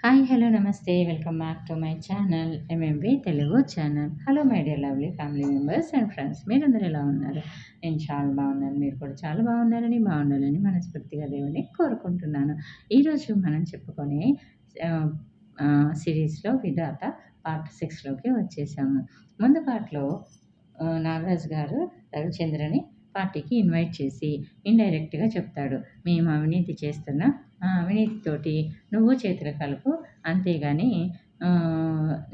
Hi hello నమస్తే welcome back to my channel MMB Telugu channel. Hello my dear lovely family members and friends, మీరందరూ ఎలా ఉన్నారు? నేను చాలా బాగున్నాను. మీరు కూడా చాలా బాగుండాలని మనస్ఫూర్తిగా దేవుని కోరుకుంటున్నాను. ఈరోజు మనం చెప్పుకునే సిరీస్లో విధాత పార్ట్ 6లోకి వచ్చేసాము. ముందు పార్ట్లో నాగరాజు గారు రవిచంద్రని పార్టీకి ఇన్వైట్ చేసి ఇండైరెక్ట్గా చెప్తాడు, మేము అవినీతి చేస్తున్నా, ఆ అవినీతితోటి నువ్వు చేతులు కలుపు, అంతేగాని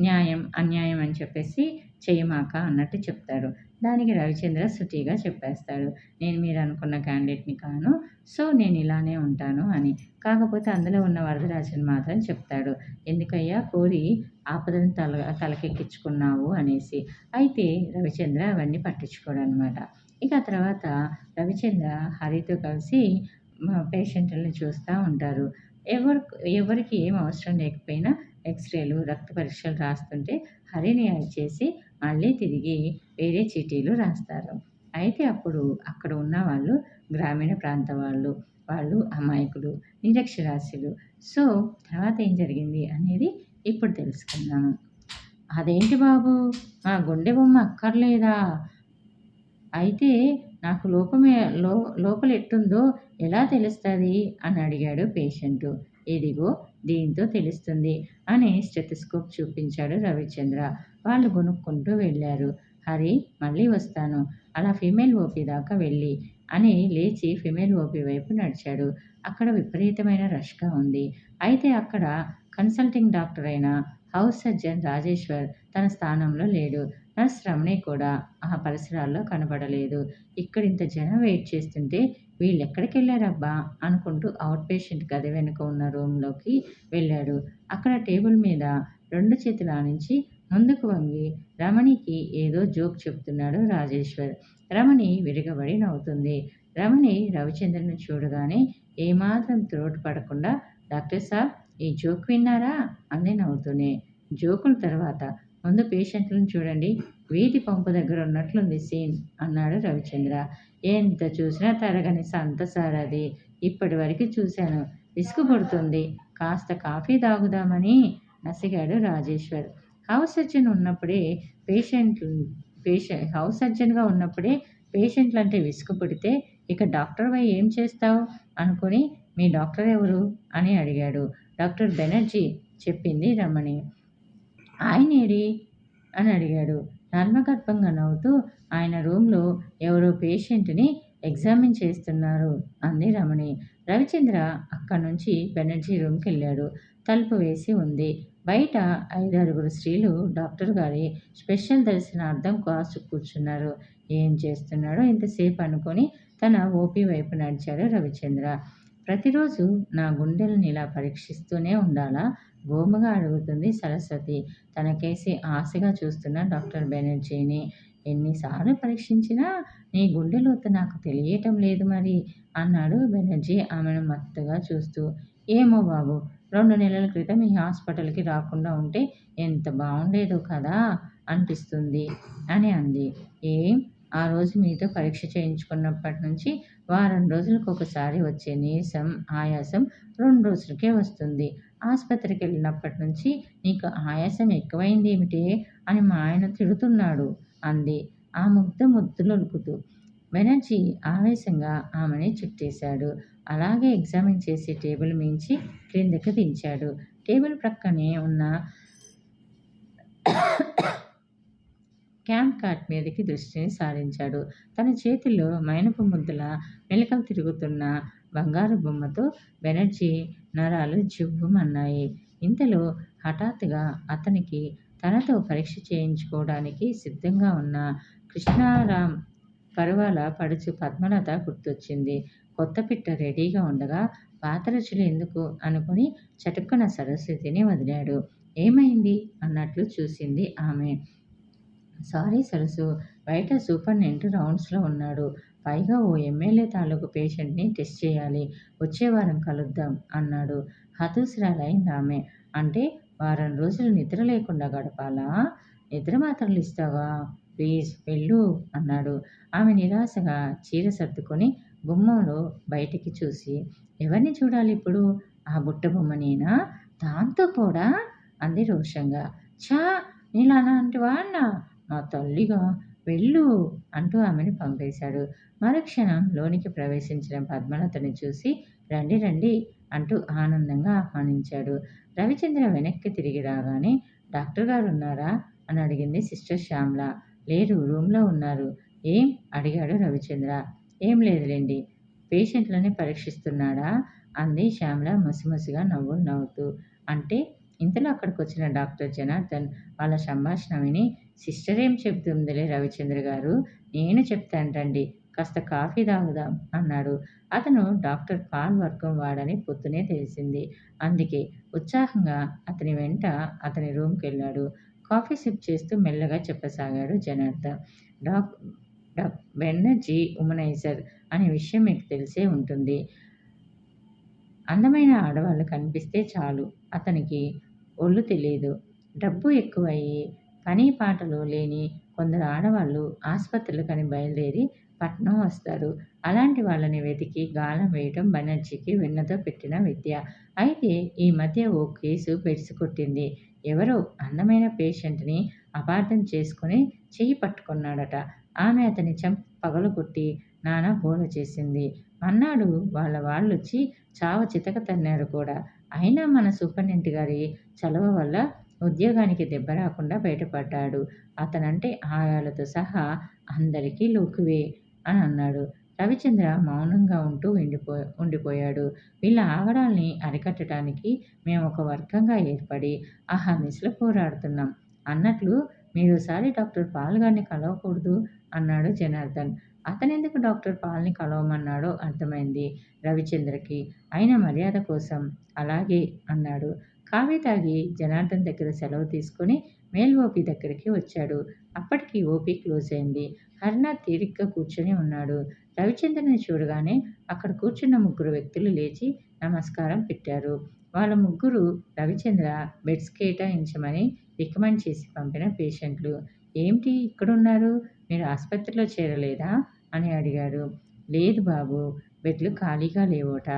న్యాయం అన్యాయం అని చెప్పేసి చెయ్యమాక అన్నట్టు చెప్తాడు. దానికి రవిచంద్ర శుచిగా చెప్పేస్తాడు, నేను మీరు అనుకున్న క్యాండిడేట్ని కాను, సో నేను ఇలానే ఉంటాను అని. కాకపోతే అందులో ఉన్న వరదరాజన్ మాత్రం చెప్తాడు, ఎందుకయ్యా కోరి ఆపదను తలకెక్కించుకున్నావు అనేసి. అయితే రవిచంద్ర అవన్నీ పట్టించుకోడు అనమాట. ఇక తర్వాత రవిచంద్ర హరితో కలిసి పేషెంట్లని చూస్తూ ఉంటారు. ఎవరికి ఏం అవసరం లేకపోయినా ఎక్స్రేలు రక్త పరీక్షలు రాస్తుంటే హరిని చేసి మళ్ళీ తిరిగి వేరే చీటీలు రాస్తారు. అయితే అప్పుడు అక్కడ ఉన్న వాళ్ళు గ్రామీణ ప్రాంత వాళ్ళు అమాయకులు, నిరక్షరాస్యులు. సో తర్వాత ఏం జరిగింది అనేది ఇప్పుడు తెలుసుకుందాము. అదేంటి బాబు, మా గుండె బొమ్మ అక్కర్లేదా? అయితే నాకు లోపల ఎట్టుందో ఎలా తెలుస్తుంది అని అడిగాడు పేషెంటు. ఇదిగో దీంతో తెలుస్తుంది అని స్టెథోస్కోప్ చూపించాడు రవిచంద్ర. వాళ్ళు కొనుక్కుంటూ వెళ్ళారు. హరి మళ్ళీ వస్తాను, అలా ఫీమేల్ ఓపీ దాకా వెళ్ళి అని లేచి ఫీమేల్ ఓపీ వైపు నడిచాడు. అక్కడ విపరీతమైన రష్గా ఉంది. అయితే అక్కడ కన్సల్టింగ్ డాక్టర్ అయిన హౌస్ సర్జన్ రాజేశ్వర్ తన స్థానంలో లేడు. నర్స్ రమణి కూడా ఆ పరిసరాల్లో కనబడలేదు. ఇక్కడ ఇంత జనం వెయిట్ చేస్తుంటే వీళ్ళెక్కడికి వెళ్ళారబ్బా అనుకుంటూ అవుట్ పేషెంట్ గది వెనుక ఉన్న రూమ్లోకి వెళ్ళాడు. అక్కడ టేబుల్ మీద 2 చేతులు ఆనించి ముందుకు వంగి రమణికి ఏదో జోక్ చెప్తున్నాడు రాజేశ్వర్. రమణి విరగబడి నవ్వుతుంది. రమణి రవిచంద్రను చూడగానే ఏమాత్రం త్రోటు పడకుండా, డాక్టర్ సాబ్ ఈ జోక్ విన్నారా అంది నవ్వుతూనే. జోకుల తర్వాత ముందు పేషెంట్లను చూడండి, వీధి పంపు దగ్గర ఉన్నట్లుంది సీన్ అన్నాడు రవిచంద్ర. ఎంత చూసినా తరగని సంత సార్ అది. ఇప్పటి వరకు చూశాను, విసుగు పడుతుంది. కాస్త కాఫీ తాగుదామని నసిగాడు రాజేశ్వర్. హౌస్ సర్జన్ ఉన్నప్పుడే హౌస్ సర్జన్గా ఉన్నప్పుడే పేషెంట్లు అంటే విసుగు పుడితే ఇక డాక్టర్ వై ఏం చేస్తావు అనుకుని, మీ డాక్టర్ ఎవరు అని అడిగాడు. డాక్టర్ బెనర్జీ చెప్పింది రమణి. ఆయనేడి అని అడిగాడు నర్మగర్భంగా నవ్వుతూ. ఆయన రూమ్లో ఎవరో పేషెంట్ని ఎగ్జామిన్ చేస్తున్నారు అంది రమణి. రవిచంద్ర అక్కడి నుంచి బెనర్జీ రూమ్కి వెళ్ళాడు. తలుపు వేసి ఉంది. బయట 5-6 స్త్రీలు డాక్టర్ గారి స్పెషల్ దర్శనార్థం కాసు కూర్చున్నారు. ఏం చేస్తున్నాడో ఇంతసేపు అనుకొని తన ఓపీ వైపు నడిచాడు రవిచంద్ర. ప్రతిరోజు నా గుండెలను ఇలా పరీక్షిస్తూనే ఉండాలా? గోముగా అడుగుతుంది సరస్వతి తనకేసి ఆశగా చూస్తున్న డాక్టర్ బెనర్జీని. ఎన్నిసార్లు పరీక్షించినా నీ గుండె లోతు నాకు తెలియటం లేదు మరి అన్నాడు బెనర్జీ ఆమెను మత్తుగా చూస్తూ. ఏమో బాబు, 2 నెలల క్రితం ఈ హాస్పిటల్కి రాకుండా ఉంటే ఎంత బాగుండేదో కదా అనిపిస్తుంది అని అంది. ఏం, ఆ రోజు మీతో పరీక్ష చేయించుకున్నప్పటి నుంచి వారం రోజులకు ఒకసారి వచ్చే నీరసం ఆయాసం 2 రోజులకే వస్తుంది. ఆసుపత్రికి వెళ్ళినప్పటి నుంచి నీకు ఆయాసం ఎక్కువైంది ఏమిటే అని మా ఆయన తిడుతున్నాడు అంది ఆ ముద్దులొలుకుతూ. బెనర్జీ ఆవేశంగా ఆమెని చుట్టేశాడు. అలాగే ఎగ్జామిన్ చేసే టేబుల్ మించి క్రిందకి దించాడు. టేబుల్ ప్రక్కనే ఉన్న క్యాంప్ కార్ట్ మీదకి దృష్టిని సారించాడు. తన చేతిలో మైనపు ముద్దల మెలకలు తిరుగుతున్న బంగారు బొమ్మతో బెనర్జీ నరాలు జివ్వుమన్నాయి. ఇంతలో హఠాత్తుగా అతనికి తనతో పరీక్ష చేయించుకోవడానికి సిద్ధంగా ఉన్న కృష్ణారాం పరువాల పడుచు పద్మలత గుర్తొచ్చింది. కొత్త పిట్ట రెడీగా ఉండగా పాత రుచులు ఎందుకు అనుకుని చటుక్కున సరస్వతిని వదిలాడు. ఏమైంది అన్నట్లు చూసింది ఆమె. సారీ సరసు, బయట సూపరింటెండెంట్ రౌండ్స్లో ఉన్నాడు. పైగా ఓ ఎమ్మెల్యే తాలూకు పేషెంట్ని టెస్ట్ చేయాలి. వచ్చే వారం కలుద్దాం అన్నాడు. హతుసురాలైంది ఆమె. అంటే వారం రోజులు నిద్ర లేకుండా గడపాలా? నిద్ర మాత్రలు ఇస్తావా? ప్లీజ్ వెళ్ళు అన్నాడు. ఆమె నిరాశగా చీర సర్దుకొని గుమ్మంలో బయటికి చూసి, ఎవరిని చూడాలి ఇప్పుడు? ఆ బుట్ట బొమ్మనేనా? దాంతో కూడా అంది రోషంగా. ఛా! నీలాంటి వాడినా? మా తల్లిగా వెళ్ళు అంటూ ఆమెను పంపేశాడు. మరుక్షణం లోనికి ప్రవేశించిన పద్మలతని చూసి రండి రండి అంటూ ఆనందంగా ఆహ్వానించాడు. రవిచంద్ర వెనక్కి తిరిగి రాగానే డాక్టర్ గారు ఉన్నారా అని అడిగింది సిస్టర్ శ్యామల. లేరు, రూమ్లో ఉన్నారు. ఏం అడిగాడు రవిచంద్ర. ఏం లేదులేండి, పేషెంట్లని పరీక్షిస్తున్నాడా అంది శ్యామల ముసిముసిగా నవ్వులు నవ్వుతూ. అంటే ఇంతలో అక్కడికొచ్చిన డాక్టర్ జనార్దన్ వాళ్ళ సంభాషణ విని సిస్టర్ ఏం చెబుతుందిలే రవిచంద్ర గారు, నేను చెప్తాను రండి, కాస్త కాఫీ తాగుదాం అన్నాడు. అతను డాక్టర్ పాల్ వర్గం వాడని పొద్దునే తెలిసింది. అందుకే ఉత్సాహంగా అతని వెంట అతని రూమ్కెళ్ళాడు. కాఫీ సిప్ చేస్తూ మెల్లగా చెప్పసాగాడు Janardhan. Doc doc Banerjee womanizer అనే విషయం మీకు తెలిసే ఉంటుంది. అందమైన ఆడవాళ్ళు కనిపిస్తే చాలు అతనికి ఒళ్ళు తెలీదు. డబ్బు ఎక్కువయ్యి పని పాటలు లేని కొందరు ఆడవాళ్ళు ఆస్పత్రులకని బయలుదేరి పట్నం వస్తారు. అలాంటి వాళ్ళని వెతికి గాలం వేయటం బెనర్జీకి వెన్నతో పెట్టిన విద్య. అయితే ఈ మధ్య ఓ కేసు బెడిసికొట్టింది. ఎవరో అందమైన పేషెంట్‌ని అపార్థం చేసుకొని చెయ్యి పట్టుకున్నాడట. ఆమె అతని చెంప పగలగొట్టి నానా గోల చేసింది. మర్నాడు వాళ్ళ వాళ్ళొచ్చి చావ చితక తన్నారు కూడా. అయినా మన సూపరింటెండెంట్ గారి చలవ వల్ల ఉద్యోగానికి దెబ్బ రాకుండా బయటపడ్డాడు. అతనంటే ఆయాలతో సహా అందరికీ లోకువే అని అన్నాడు. రవిచంద్ర మౌనంగా ఉండిపోయాడు. వీళ్ళ ఆగడాల్ని అరికట్టడానికి మేము ఒక వర్గంగా ఏర్పడి అహర్నిశలు పోరాడుతున్నాం. అన్నట్లు మీరోసారి డాక్టర్ పాల్ గారిని కలవకూడదు అన్నాడు జనార్దన్. అతనెందుకు డాక్టర్ పాల్‌ని కలవమన్నాడో అర్థమైంది రవిచంద్రకి. అయిన మర్యాద కోసం అలాగే అన్నాడు. కాఫీ తాగి జనార్దన్ దగ్గర సెలవు తీసుకొని మేల్ ఓపీ దగ్గరికి వచ్చాడు. అప్పటికి ఓపీ క్లోజ్ అయింది. హరినాథ్ తీరిగ్గా కూర్చొని ఉన్నాడు. రవిచంద్రని చూడగానే అక్కడ కూర్చున్న ముగ్గురు వ్యక్తులు లేచి నమస్కారం పెట్టారు. వాళ్ళ ముగ్గురు రవిచంద్ర బెడ్స్ కేటాయించమని రికమెండ్ చేసి పంపిన పేషెంట్లు. ఏమిటి ఇక్కడున్నారు? మీరు ఆస్పత్రిలో చేరలేదా అని అడిగాడు. లేదు బాబు, బెడ్లు ఖాళీగా లేవట.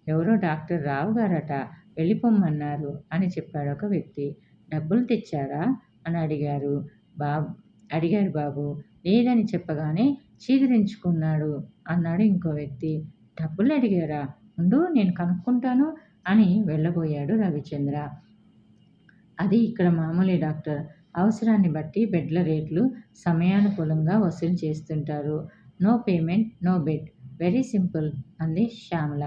ఎవరో డాక్టర్ రావు గారట వెళ్ళిపోమ్మన్నారు అని చెప్పాడు ఒక వ్యక్తి. డబ్బులు తెచ్చారా అని అడిగారు బాబు. లేదని చెప్పగానే చీదరించుకున్నాడు అన్నాడు ఇంకో వ్యక్తి. డబ్బులు అడిగారా? ఉండు నేను కనుక్కుంటాను అని వెళ్ళబోయాడు రవిచంద్ర. అది ఇక్కడ మామూలే డాక్టర్. అవసరాన్ని బట్టి బెడ్ల రేట్లు సమయానుకూలంగా వసూలు చేస్తుంటారు. No payment no bed. Very simple అంది శ్యామల.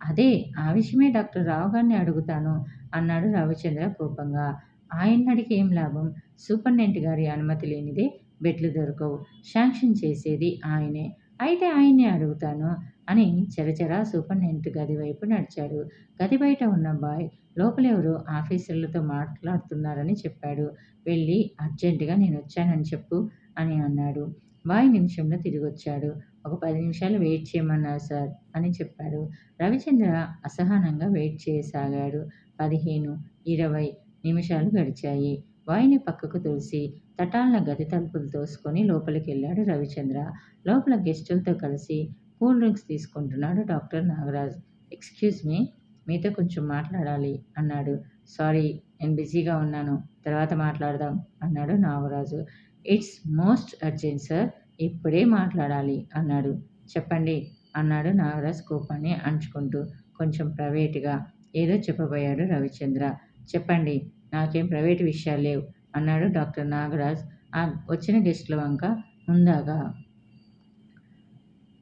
అదే ఆ విషయమే డాక్టర్ రావు గారిని అడుగుతాను అన్నాడు రవిచంద్ర కోపంగా. ఆయన్నడిగి ఏం లాభం? సూపరింటెండెంట్ గారి అనుమతి లేనిదే బెడ్లు దొరకవు. శాంక్షన్ చేసేది ఆయనే. అయితే ఆయన్నే అడుగుతాను అని చరచరా సూపరింటెండెంట్ గది వైపు నడిచాడు. గది బయట ఉన్న బాయ్ లోపలెవరో ఆఫీసర్లతో మాట్లాడుతున్నారని చెప్పాడు. వెళ్ళి అర్జెంటుగా నేనొచ్చానని చెప్పు అని అన్నాడు. బాయ్ నిమిషంలో తిరిగొచ్చాడు. ఒక 10 నిమిషాలు వెయిట్ చేయమన్నారు సార్ అని చెప్పాడు. రవిచంద్ర అసహనంగా వెయిట్ చేయసాగాడు. 15, 20 నిమిషాలు గడిచాయి. బాయ్‌ని పక్కకు తోసి తటాల్న గది తలుపులు తోసుకొని లోపలికెళ్ళాడు రవిచంద్ర. లోపల గెస్టులతో కలిసి కూల్ డ్రింక్స్ తీసుకుంటున్నాడు డాక్టర్ నాగరాజ్. ఎక్స్‌క్యూజ్ మీ, మీతో కొంచెం మాట్లాడాలి అన్నాడు. సారీ, నేను బిజీగా ఉన్నాను, తర్వాత మాట్లాడదాం అన్నాడు Nagaraju. It's most urgent sir, ఇప్పుడే మాట్లాడాలి అన్నాడు. చెప్పండి అన్నాడు నాగరాజ్ కోపాన్ని అణచుకుంటూ. కొంచెం ప్రైవేటుగా ఏదో చెప్పబోయాడు రవిచంద్ర. చెప్పండి, నాకేం ప్రైవేటు విషయాలు లేవు అన్నాడు డాక్టర్ నాగరాజ్ ఆ వచ్చిన గెస్టుల వంక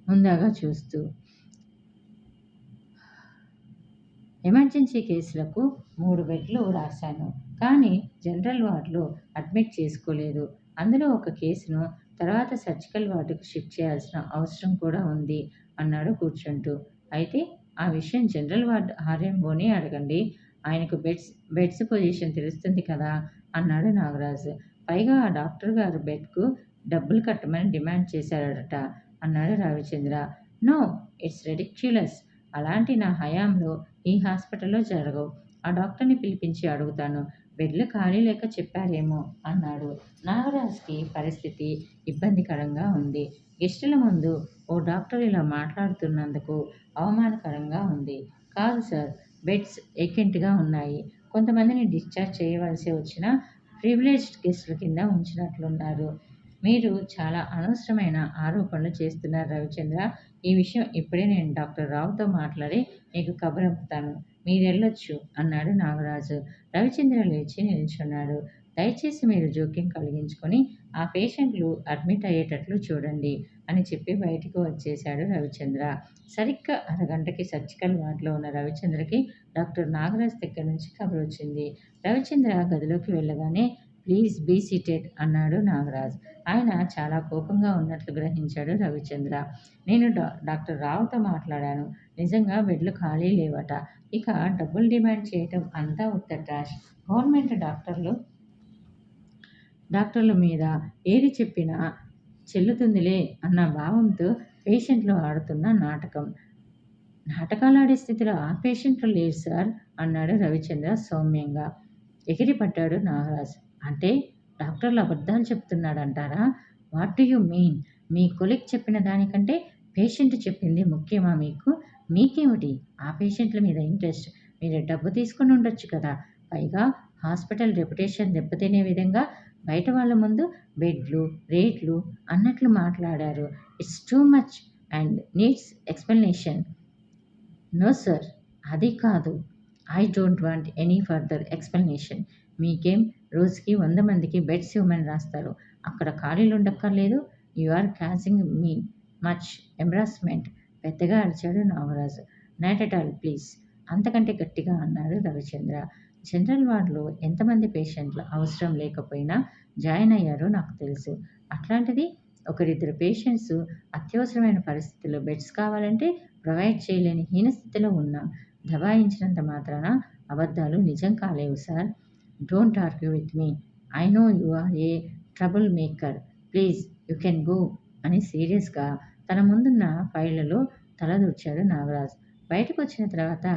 హుందాగా చూస్తూ. ఎమర్జెన్సీ కేసులకు 3 బెడ్లు రాశాను, కానీ జనరల్ వార్డులో అడ్మిట్ చేసుకోలేదు. అందులో ఒక కేసును తర్వాత సర్జికల్ వార్డుకు షిఫ్ట్ చేయాల్సిన అవసరం కూడా ఉంది అన్నాడు కూర్చుంటూ. అయితే ఆ విషయం జనరల్ వార్డు ఆర్ఎంఓని అడగండి. ఆయనకు బెడ్స్ పొజిషన్ తెలుస్తుంది కదా అన్నాడు నాగరాజు. పైగా ఆ డాక్టర్ గారు బెడ్కు డబ్బులు కట్టమని డిమాండ్ చేశారట అన్నాడు రవిచంద్ర. No, it's ridiculous. అలాంటి నా హయాంలో ఈ హాస్పిటల్లో జరగవు. ఆ డాక్టర్ని పిలిపించి అడుగుతాను. బెడ్లు ఖాళీ లేక చెప్పారేమో అన్నాడు. నాగరాజ్కి పరిస్థితి ఇబ్బందికరంగా ఉంది. గెస్టుల ముందు ఓ డాక్టర్ ఇలా మాట్లాడుతున్నందుకు అవమానకరంగా ఉంది. కాదు సార్, బెడ్స్ వేకెంట్‌గా ఉన్నాయి. కొంతమందిని డిశ్చార్జ్ చేయవలసి వచ్చిన ప్రివిలేజ్డ్ గెస్టుల కింద ఉంచినట్లున్నారు. మీరు చాలా అనవసరమైన ఆరోపణలు చేస్తున్నారు రవిచంద్ర. ఈ విషయం ఇప్పుడే నేను డాక్టర్ రావుతో మాట్లాడి మీకు కబురంపుతాను. మీరెళ్ళొచ్చు అన్నాడు నాగరాజు. రవిచంద్ర లేచి నిల్చున్నాడు. దయచేసి మీరు జోక్యం కలిగించుకొని ఆ పేషెంట్లు అడ్మిట్ అయ్యేటట్లు చూడండి అని చెప్పి బయటికి వచ్చేశాడు రవిచంద్ర. సరిగ్గా అరగంటకి సర్జికల్ వార్డులో ఉన్న రవిచంద్రకి డాక్టర్ నాగరాజ్ దగ్గర నుంచి కబురు వచ్చింది. రవిచంద్ర గదిలోకి వెళ్ళగానే ప్లీజ్ బీ సీటెడ్ అన్నాడు నాగరాజ్. ఆయన చాలా కోపంగా ఉన్నట్లు గ్రహించాడు రవిచంద్ర. నేను డాక్టర్ రావుతో మాట్లాడాను. నిజంగా బెడ్లు ఖాళీ లేవట. ఇక డబ్బులు డిమాండ్ చేయటం అంతా ఉత్త ట్రాష్. గవర్నమెంట్ డాక్టర్ల మీద ఏది చెప్పినా చెల్లుతుందిలే అన్న భావంతో పేషెంట్లు ఆడుతున్న నాటకం. నాటకాలాడే స్థితిలో ఆ పేషెంట్లు లేరు సార్ అన్నాడు రవిచంద్ర సౌమ్యంగా. ఎగిరిపడ్డాడు నాగరాజ్. అంటే డాక్టర్లు అబద్ధాలు చెప్తున్నాడంటారా? What do you mean? మీ కొలీగ్ చెప్పిన దానికంటే పేషెంట్ చెప్పింది ముఖ్యమా మీకు? మీకేమిటి ఆ పేషెంట్ల మీద ఇంట్రెస్ట్? మీరు డబ్బు తీసుకుని ఉండొచ్చు కదా. పైగా హాస్పిటల్ రెప్యుటేషన్ దెబ్బతినే విధంగా బయట వాళ్ళ ముందు బెడ్లు రేట్లు అన్నట్లు మాట్లాడారు. It's too much and needs explanation. No sir, అది కాదు. I don't want any further explanation. మీకేం రోజుకి 100 మందికి బెడ్స్ ఇవ్వమని రాస్తారు. అక్కడ ఖాళీలు ఉండక్కర్లేదు. You are causing me much embarrassment పెద్దగా అరిచాడు Nagaraju. Not at all please అంతకంటే గట్టిగా అన్నాడు రవిచంద్ర. జనరల్ వార్డులో ఎంతమంది పేషెంట్లు అవసరం లేకపోయినా జాయిన్ అయ్యారో నాకు తెలుసు. అట్లాంటిది ఒకరిద్దరు పేషెంట్స్ అత్యవసరమైన పరిస్థితుల్లో బెడ్స్ కావాలంటే ప్రొవైడ్ చేయలేని హీనస్థితిలో ఉన్నాం. దబాయించినంత మాత్రాన అబద్ధాలు నిజం కాలేవు sir. Don't argue with me. I know you are a trouble maker. Please you can go అని సీరియస్గా తన ముందున్న ఫైళ్లలో తలదూర్చాడు నాగరాజ్. బయటకు వచ్చిన తర్వాత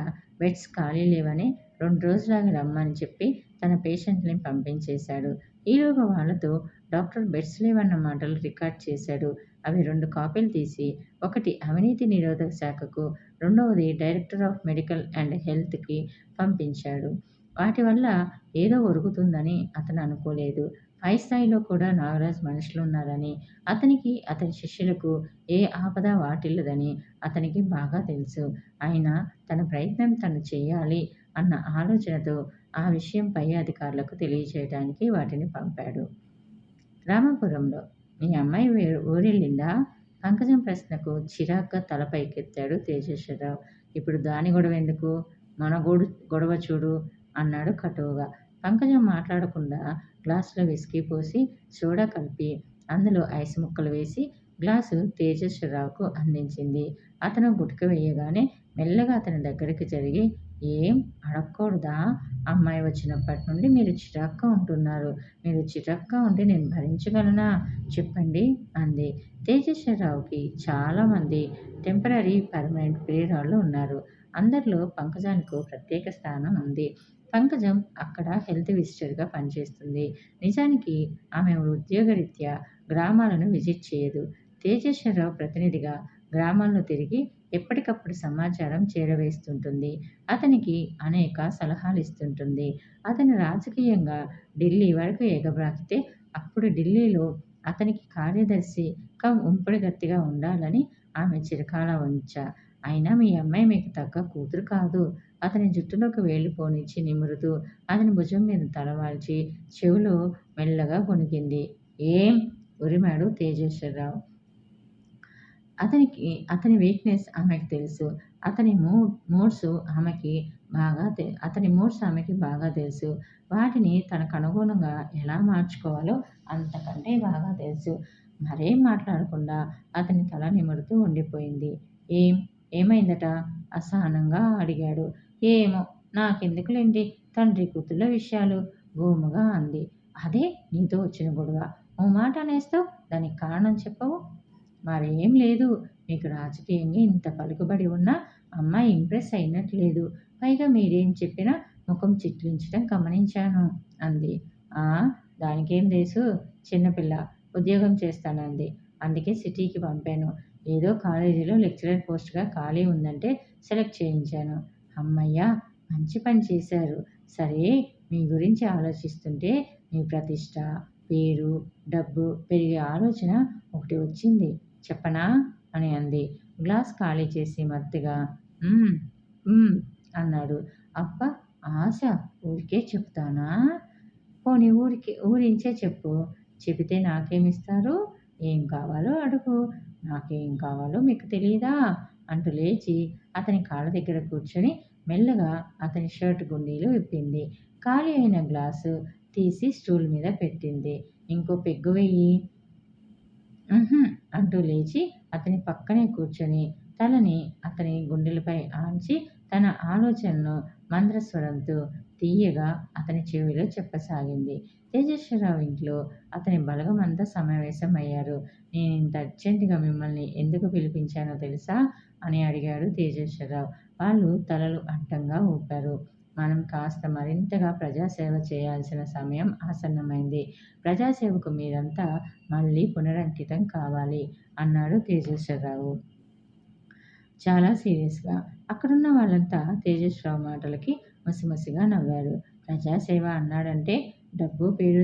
బెడ్స్ ఖాళీ లేవని 2 రోజులాగా రమ్మని చెప్పి తన పేషెంట్ని పంపించేశాడు. ఈలోగా వాళ్ళతో డాక్టర్ బెడ్స్ లేవన్న మాటలు రికార్డ్ చేశాడు. అవి 2 కాపీలు తీసి ఒకటి అవినీతి నిరోధక శాఖకు, రెండవది డైరెక్టర్ ఆఫ్ మెడికల్ అండ్ హెల్త్కి పంపించాడు. వాటి వల్ల ఏదో ఒరుగుతుందని అతను అనుకోలేదు. పై స్థాయిలో కూడా నాగరాజ్ మనుషులున్నారని, అతనికి అతని శిష్యులకు ఏ ఆపద వాటిల్లదని అతనికి బాగా తెలుసు. అయినా తన ప్రయత్నం తను చేయాలి అన్న ఆలోచనతో ఆ విషయం పై అధికారులకు తెలియచేయడానికి వాటిని పంపాడు. రామాపురంలో మీ అమ్మాయి ఊరెళ్ళిందా? పంకజం ప్రశ్నకు చిరాగ్గా తల పైకెత్తాడు తేజేశ్వరరావు. ఇప్పుడు దాని గొడవ ఎందుకు? మన గొడవ చూడు అన్నాడు కటువుగా. పంకజం మాట్లాడకుండా గ్లాసులో విస్కీ పోసి సోడా కలిపి అందులో ఐస్ ముక్కలు వేసి గ్లాసు తేజేశ్వరరావుకు అందించింది. అతను గుటక వేయగానే మెల్లగా అతని దగ్గరికి జరిగి, ఏం అడగకూడదా? అమ్మాయి వచ్చినప్పటి నుండి మీరు చిరాగ్గా ఉంటున్నారు. మీరు చిరాగ్గా ఉంటే నేను భరించగలనా? చెప్పండి అంది. తేజేశ్వరరావుకి చాలామంది టెంపరరీ పర్మనెంట్ ప్రియురాళ్ళు ఉన్నారు. అందరిలో పంకజానికో ప్రత్యేక స్థానం ఉంది. పంకజం అక్కడ హెల్త్ విజిటర్గా పనిచేస్తుంది. నిజానికి ఆమె ఉద్యోగరీత్యా గ్రామాలను విజిట్ చేయదు. తేజేశ్వరరావు ప్రతినిధిగా గ్రామాల్లో తిరిగి ఎప్పటికప్పుడు సమాచారం చేరవేస్తుంటుంది. అతనికి అనేక సలహాలు ఇస్తుంటుంది. అతను రాజకీయంగా ఢిల్లీ వరకు ఎగబ్రాకితే అప్పుడు ఢిల్లీలో అతనికి కార్యదర్శి ఉంపుడుగత్తిగా ఉండాలని ఆమె చిరకాల వంచ. అయినా మీ అమ్మాయి మీకు తగ్గ కూతురు కాదు. అతని జుట్టులోకి వేళ్ళు పోనిచ్చి నిమురుతూ అతని భుజం మీద తలవాల్చి చెవిలో మెల్లగా కొనికింది. ఏం? ఉరిమాడు తేజేశ్వరరావు. అతని వీక్నెస్ ఆమెకు తెలుసు. అతని మూడ్స్ ఆమెకి బాగా తెలుసు. వాటిని తనకు అనుగుణంగా ఎలా మార్చుకోవాలో అంతకంటే బాగా తెలుసు. మరేం మాట్లాడకుండా అతని తల నిమురుతూ ఉండిపోయింది. ఏమైందట? అసహనంగా అడిగాడు. ఏమో నాకెందుకులేండి తండ్రి కూతుళ్ళ విషయాలు గోముగా అంది. అదే నీతో వచ్చిన గొడవ. ఓ మాట అనేస్తావు, దానికి కారణం చెప్పవు? మరేం లేదు. మీకు రాజకీయంగా ఇంత పలుకుబడి ఉన్నా అమ్మాయి ఇంప్రెస్ అయినట్లేదు. పైగా మీరేం చెప్పినా ముఖం చిట్లించడం గమనించాను అంది. దానికేం తెలుసు? చిన్నపిల్ల ఉద్యోగం చేస్తానంది. అందుకే సిటీకి పంపాను. ఏదో కాలేజీలో లెక్చరర్ పోస్ట్గా ఖాళీ ఉందంటే సెలెక్ట్ చేయించాను. అమ్మయ్య మంచి పని చేశారు. సరే, మీ గురించి ఆలోచిస్తుంటే మీ ప్రతిష్ట, పేరు, డబ్బు పెరిగే ఆలోచన ఒకటి వచ్చింది. చెప్పనా? అని అంది. గ్లాస్ ఖాళీ చేసి మత్తుగా "హ్మ్. హ్మ్" అన్నాడు. అబ్బా! ఆశ ఊరికే చెప్తానా? పోనీ ఊరించే చెప్పు. చెబితే నాకేమిస్తారు? ఏం కావాలో అడుగు. నాకేం కావాలో మీకు తెలీదా? అంటూ లేచి అతని కాళ్ళ దగ్గర కూర్చొని మెల్లగా అతని షర్ట్ గుండీలు విప్పింది. ఖాళీ అయిన గ్లాసు తీసి స్టూల్ మీద పెట్టింది. ఇంకో పెగ్గు వెయ్యి. హుహు. అంటూ లేచి అతని పక్కనే కూర్చొని తలని అతని గుండెలపై ఆంచి తన ఆలోచనను మంద్రస్వరంతో తీయగా అతని చెవిలో చెప్పసాగింది. తేజేశ్వరరావు ఇంట్లో అతని బలగమంతా సమావేశమయ్యారు. నేనింత అర్జెంటుగా మిమ్మల్ని ఎందుకు పిలిపించానో తెలుసా? అని అడిగాడు తేజేశ్వరరావు. వాళ్ళు తలలు అడ్డంగా ఊపారు. మనం కాస్త మరింతగా ప్రజాసేవ చేయాల్సిన సమయం ఆసన్నమైంది. ప్రజాసేవకు మీరంతా మళ్ళీ పునరంకితం కావాలి అన్నాడు తేజేశ్వరరావు చాలా సీరియస్‌గా. అక్కడున్న వాళ్ళంతా తేజేశ్వరరావు మాటలకి ముసిముసిగా నవ్వారు. ప్రజాసేవ అన్నాడంటే డబ్బు, పేరు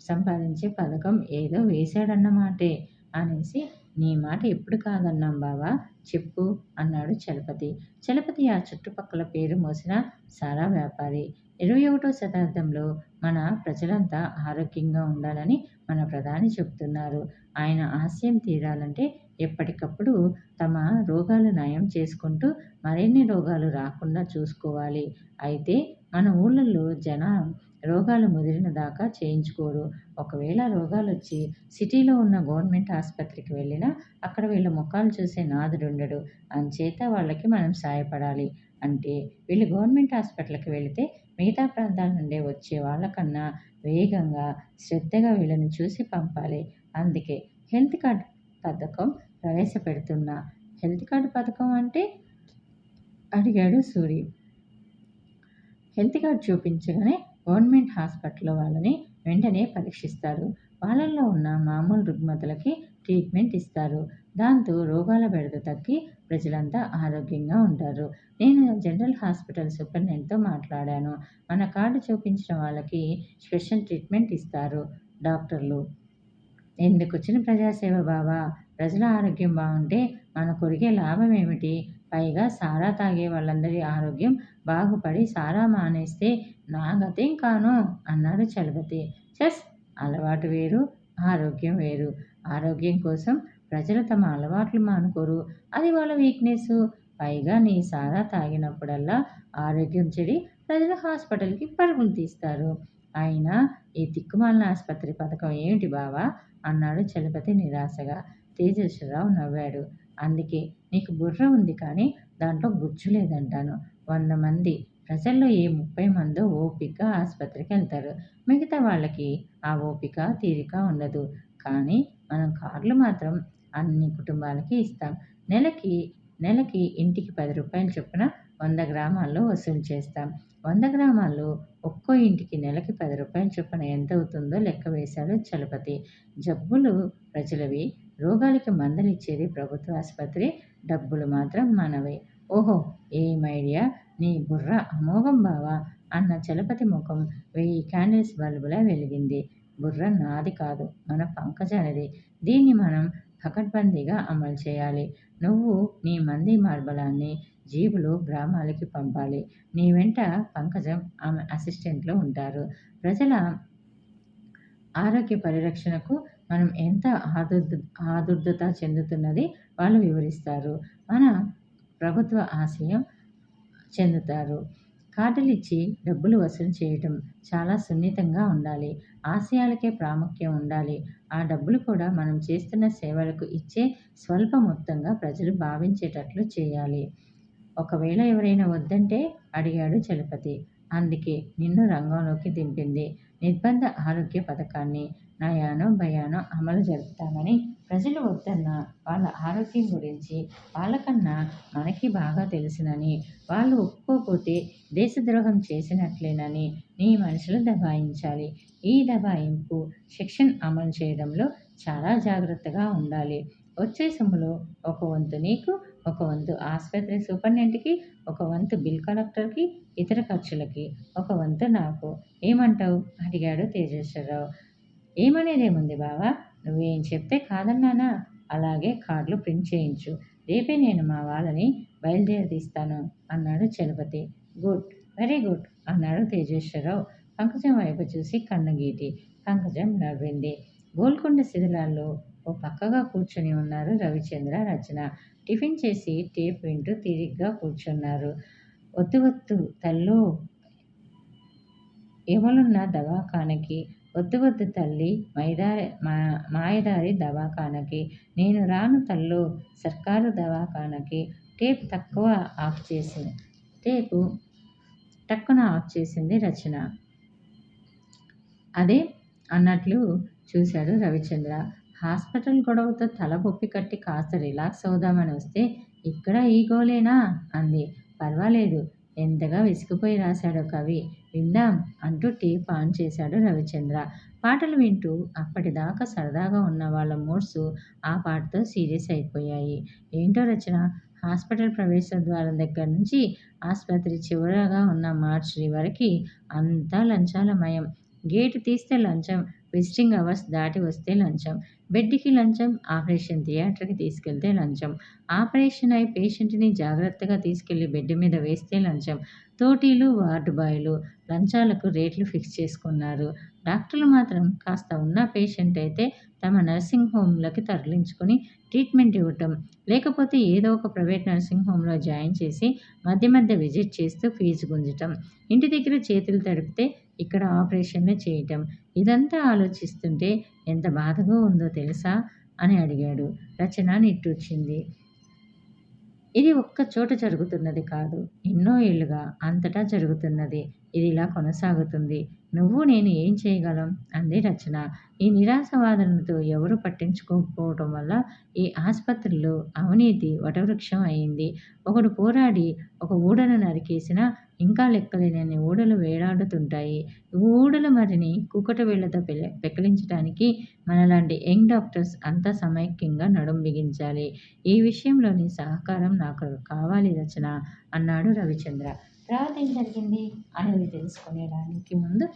సంపాదించే పథకం ఏదో వేశాడన్నమాటే అనేసి నీ మాట ఎప్పుడు కాదన్నాం బావా చెప్పు అన్నాడు చలపతి. చలపతి ఆ చుట్టుపక్కల పేరు మోసిన సారా వ్యాపారి. 21వ శతాబ్దంలో మన ప్రజలంతా ఆరోగ్యంగా ఉండాలని మన ప్రధాని చెప్తున్నారు. ఆయన ఆశయం తీరాలంటే ఎప్పటికప్పుడు తమ రోగాలు నయం చేసుకుంటూ మరిన్ని రోగాలు రాకుండా చూసుకోవాలి. అయితే మన ఊళ్ళల్లో జనం రోగాలు ముదిరిన దాకా చేయించుకోరు. ఒకవేళ రోగాలొచ్చి సిటీలో ఉన్న గవర్నమెంట్ ఆసుపత్రికి వెళ్ళినా అక్కడ వీళ్ళ మొఖాలు చూసే నాథుడుండడు. అంచేత వాళ్ళకి మనం సాయపడాలి. అంటే వీళ్ళు గవర్నమెంట్ హాస్పిటల్‌కి వెళితే మిగతా ప్రాంతాల నుండి వచ్చే వాళ్ళకన్నా వేగంగా, శ్రద్ధగా వీళ్ళని చూసి పంపాలి. అందుకే హెల్త్ కార్డ్ పథకం ప్రవేశపెడుతున్నా. హెల్త్ కార్డ్ పథకం అంటే? అడిగాడు సూరి. హెల్త్ కార్డ్ చూపించగానే గవర్నమెంట్ హాస్పిటల్‌లో వాళ్ళని వెంటనే పరీక్షిస్తారు. వాళ్ళల్లో ఉన్న మామూలు రుగ్మతలకి ట్రీట్మెంట్ ఇస్తారు. దాంతో రోగాల బెడద తగ్గి ప్రజలంతా ఆరోగ్యంగా ఉంటారు. నేను జనరల్ హాస్పిటల్ సూపరింటెండెంట్‌తో మాట్లాడాను. మన కార్డు చూపించిన వాళ్ళకి స్పెషల్ ట్రీట్మెంట్ ఇస్తారు డాక్టర్లు. ఎందుకొచ్చిన ప్రజాసేవ బావా! ప్రజల ఆరోగ్యం బావుంటే మనకొరిగే లాభమేమిటి? పైగా సారా తాగే వాళ్ళందరి ఆరోగ్యం బాగుపడి సారా మానేస్తే నా గతేం కాను అన్నాడు చలపతి. ఛస్! అలవాటు వేరు, ఆరోగ్యం వేరు. ఆరోగ్యం కోసం ప్రజలు తమ అలవాట్లు మానుకోరు. అది వాళ్ళ వీక్‌నెస్సు. పైగా నీ సారా తాగినప్పుడల్లా ఆరోగ్యం చెడి ప్రజలు హాస్పిటల్‌కి పరుగులు తీస్తారు. అయినా ఈ దిక్కుమాలిన ఆస్పత్రి పథకం ఏమిటి బావా? అన్నాడు చలపతి నిరాశగా. తేజేశ్వరరావు నవ్వాడు. అందుకే నీకు బుర్ర ఉంది కానీ దాంట్లో గుజ్జు లేదంటాను. 100 మంది ప్రజల్లో ఏ 30 మందో ఓపిగ్గా ఆస్పత్రికెళ్తారు. మిగతా వాళ్ళకి ఆ ఓపిక, తీరిక ఉండదు. కానీ మనం కార్డులు మాత్రం అన్ని కుటుంబాలకి ఇస్తాం. నెలకి నెలకి ఇంటికి రూ. 10 చొప్పున 100 గ్రామాల్లో వసూలు చేస్తాం. 100 గ్రామాల్లో ఒక్కో ఇంటికి నెలకి రూ. 10 చొప్పున ఎంతవుతుందో లెక్క వేశాడు చలపతి. జబ్బులు ప్రజలవి, రోగాలకి మందులిచ్చేది ప్రభుత్వ ఆసుపత్రి, డబ్బులు మాత్రం మనవే. ఓహో! ఏం ఐడియా! నీ బుర్ర అమోఘం బావా! అన్న చలపతి ముఖం 1000 క్యాండిల్స్ బల్బులా వెలిగింది. బుర్ర నాది కాదు, మన పంకజనిది. దీన్ని మనం పకడ్బందీగా అమలు చేయాలి. నువ్వు నీ మంది మార్బలాన్ని జీబులో గ్రామాలకి పంపాలి. నీ వెంట పంకజం, ఆమె అసిస్టెంట్లు ఉంటారు. ప్రజల ఆరోగ్య పరిరక్షణకు మనం ఎంత ఆదుర్దత చెందుతున్నది వాళ్ళు వివరిస్తారు. మన ప్రభుత్వ ఆశయం చెందుతారు. కార్డులిచ్చి డబ్బులు వసూలు చేయటం చాలా సున్నితంగా ఉండాలి. ఆశయాలకే ప్రాముఖ్యం ఉండాలి. ఆ డబ్బులు కూడా మనం చేస్తున్న సేవలకు ఇచ్చే స్వల్ప మొత్తంగా ప్రజలు భావించేటట్లు చేయాలి. ఒకవేళ ఎవరైనా వద్దంటే? అడిగాడు చలపతి. అందుకే నిన్ను రంగంలోకి దింపింది. నిర్బంధ ఆరోగ్య పథకాన్ని నయానో భయానో అమలు జరుపుతామని ప్రజలు వద్దన్నా వాళ్ళ ఆరోగ్యం గురించి వాళ్ళకన్నా మనకి బాగా తెలుసునని, వాళ్ళు ఒప్పుకోకపోతే దేశద్రోహం చేసినట్లేనని నీ మనుషులు దబాయించాలి. ఈ దబాయింపు సెక్షన్ అమలు చేయడంలో చాలా జాగ్రత్తగా ఉండాలి. వచ్చే సొమ్ములో ఒక వంతు నీకు, ఒక వంతు ఆసుపత్రి సూపరింటెండెంట్‌కి, ఒక వంతు బిల్ కలెక్టర్‌కి, ఇతర ఖర్చులకి, ఒక వంతు నాకు. ఏమంటావు?" అడిగాడు తేజేశ్వరరావు. "ఏమనేదేముంది బావా! నువ్వేం చెప్తే కాదన్నానా? అలాగే కార్డులు ప్రింట్ చేయించు. రేపే నేను మా వాళ్ళని బయలుదేరదీస్తాను" అన్నాడు చలపతి. "గుడ్. వెరీ గుడ్" అన్నాడు తేజేశ్వరరావు పంకజం వైపు చూసి కన్నుగీటి. పంకజం నవ్వింది. గోల్కొండ శిథిలాల్లో ఓ పక్కగా కూర్చుని ఉన్నారు రవిచంద్ర, రచన. టిఫిన్ చేసి టేప్ వింటూ తీరిగ్గా కూర్చున్నారు. "వద్దు వద్దు తల్లో ఎములున్న దవాఖానకి, వద్దు వద్దు తల్లీ మాయదారి దవాఖానకి, నేను రాను తల్లో సర్కారు దవాఖానకి" టేపు టక్కున ఆఫ్ చేసింది రచన. "అదే" అన్నట్లు చూశాడు రవిచంద్ర. "హాస్పిటల్ గొడవతో తల బొప్పి కట్టి కాస్త రిలాక్స్ అవుదామని వస్తే ఇక్కడ ఈ గోలేనా" అంది. "పర్వాలేదు. ఎంతగా విసిగిపోయి రాశాడో కవి. విందాం" అంటూ టేప్ ఆన్ చేశాడు రవిచంద్ర. పాటలు వింటూ అప్పటిదాకా సరదాగా ఉన్న వాళ్ళ మూడ్స్ ఆ పాటతో సీరియస్ అయిపోయాయి. ఏంటో రచన, హాస్పిటల్ ప్రవేశద్వారం దగ్గర నుంచి ఆస్పత్రి చివరగా ఉన్న మార్చురీ వరకి అంతా లంచాలమయం. గేటు తీస్తే లంచం, విజిటింగ్ అవర్స్ దాటి వస్తే లంచం, బెడ్‌కి లంచం, ఆపరేషన్ థియేటర్‌కి తీసుకెళ్తే లంచం, ఆపరేషన్ అయి పేషెంట్‌ని జాగ్రత్తగా తీసుకెళ్లి బెడ్ మీద వేస్తే లంచం, తోటీలు, వార్డు బాయ్‌లు లంచాలకు రేట్లు ఫిక్స్ చేసుకున్నారు. డాక్టర్లు మాత్రం కాస్త ఉన్న పేషెంట్ అయితే తమ నర్సింగ్ హోమ్‌లకి తరలించుకుని ట్రీట్మెంట్ ఇవ్వటం, లేకపోతే ఏదో ఒక ప్రైవేట్ నర్సింగ్ హోమ్‌లో జాయిన్ చేసి మధ్య మధ్య విజిట్ చేస్తూ ఫీజు గుంజటం, ఇంటి దగ్గర చేతులు తడిపితే ఇక్కడ ఆపరేషన్లు చేయటం. ఇదంతా ఆలోచిస్తుంటే ఎంత బాధగా ఉందో తెలుసా అని అడిగాడు. రచన నిట్టూర్చింది. ఇది ఒక్క చోట జరుగుతున్నది కాదు. ఎన్నో ఏళ్లుగా అంతటా జరుగుతున్నది. ఇదిలా కొనసాగుతుంది. నువ్వు నేను ఏం చేయగలం? అంది రచన. ఈ నిరాశావాదులతో ఎవరూ పట్టించుకోకపోవటం వల్ల ఈ ఆస్పత్రిలో అవినీతి వటవృక్షం అయింది. ఒకడు పోరాడి ఒక ఊడను నరికేసినా ఇంకా లెక్కలేనన్ని ఊడలు వేలాడుతుంటాయి. ఊడల మరిని కూకట వేళ్లతో పెకిలించటానికి మనలాంటి యంగ్ డాక్టర్స్ అంతా సమైక్యంగా నడుం బిగించాలి. ఈ విషయంలో నీ సహకారం నాకు కావాలి రచన అన్నాడు రవిచంద్ర. తర్వాత ఏం జరిగింది అనేది తెలుసుకునేదానికి ముందు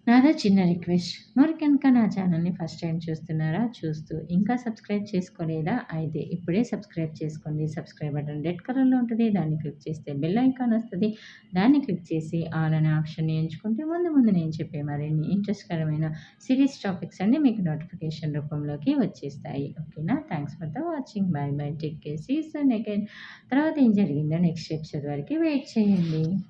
నాదో చిన్న రిక్వెస్ట్. మరి కనుక నా ఛానల్ని ఫస్ట్ టైం చూస్తున్నారా? చూస్తూ ఇంకా సబ్స్క్రైబ్ చేసుకోలేదా? అయితే ఇప్పుడే సబ్స్క్రైబ్ చేసుకోండి. సబ్స్క్రైబ్ బటన్ రెడ్ కలర్లో ఉంటుంది. దాన్ని క్లిక్ చేస్తే బెల్ ఐకాన్ వస్తుంది. దాన్ని క్లిక్ చేసి ఆల్ అనే ఆప్షన్ని ఎంచుకుంటే ముందు ముందు నేను చెప్పే మరిన్ని ఇంట్రెస్ట్కరమైన సిరీస్ టాపిక్స్ అన్నీ మీకు నోటిఫికేషన్ రూపంలోకి వచ్చేస్తాయి. ఓకేనా? Thanks for the watching. Bye bye. Take care. See you soon again. తర్వాత ఏం జరిగిందో నెక్స్ట్ ఎపిసోడ్ వరకు వెయిట్ చేయండి.